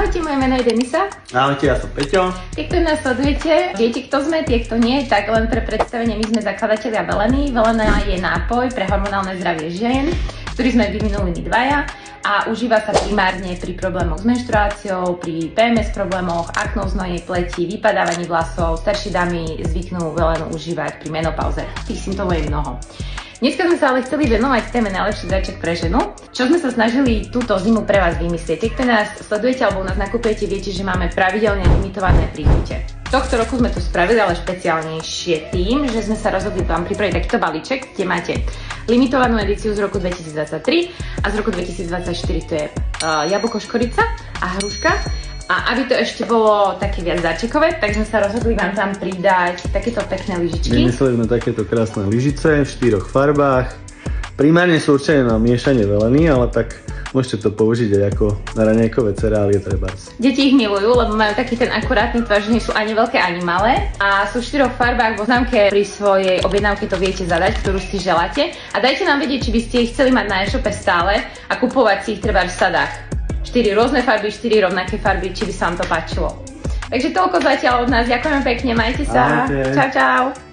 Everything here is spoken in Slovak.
Ahojte, moje meno je Denisa. Ahojte, ja som Peťo. Tí, ktorí nás sledujete, viete, kto sme, tie, kto nie, tak len pre predstavenie, my sme zakladatelia Veleny. Velena je nápoj pre hormonálne zdravie žien, ktorý sme vyvinuli my dvaja a užíva sa primárne pri problémoch s menštruáciou, pri PMS problémoch, aknou znojnej pleti, vypadávaní vlasov. Staršie dámy zvyknú Velenu užívať pri menopauze. Tých symptómov je mnoho. Dneska sme sa ale chceli venovať téme najlepší darček pre ženu, čo sme sa snažili túto zimu pre vás vymyslieť. Keď nás sledujete alebo nás nakupujete, viete, že máme pravidelne limitované príchute. Tohto roku sme to spravili, ale špeciálnejšie tým, že sme sa rozhodli vám pripraviť takýto balíček, kde máte limitovanú edíciu z roku 2023 a z roku 2024 to je jablko, škorica a hruška. A aby to ešte bolo také viac darčekové, tak sme sa rozhodli vám tam pridať takéto pekné lyžičky. Vymysleli sme takéto krásne lyžice v 4 farbách. Primárne sú určené na miešanie veleny, ale tak môžete to použiť aj ako na raňajkové cereálie trebárs. Deti ich milujú, lebo majú taký ten akurátny tvar, že nie sú ani veľké, ani malé. A sú v 4 farbách, vo známke pri svojej objednávke to viete zadať, ktorú si želáte. A dajte nám vedieť, či by ste ich chceli mať na e-shope stále a kupovať si ich trebárs v sadách. 4 rôzne farby, 4 rovnaké farby, či by sa vám to páčilo. Takže toľko zatiaľ od nás, ďakujem pekne, majte sa, čau čau.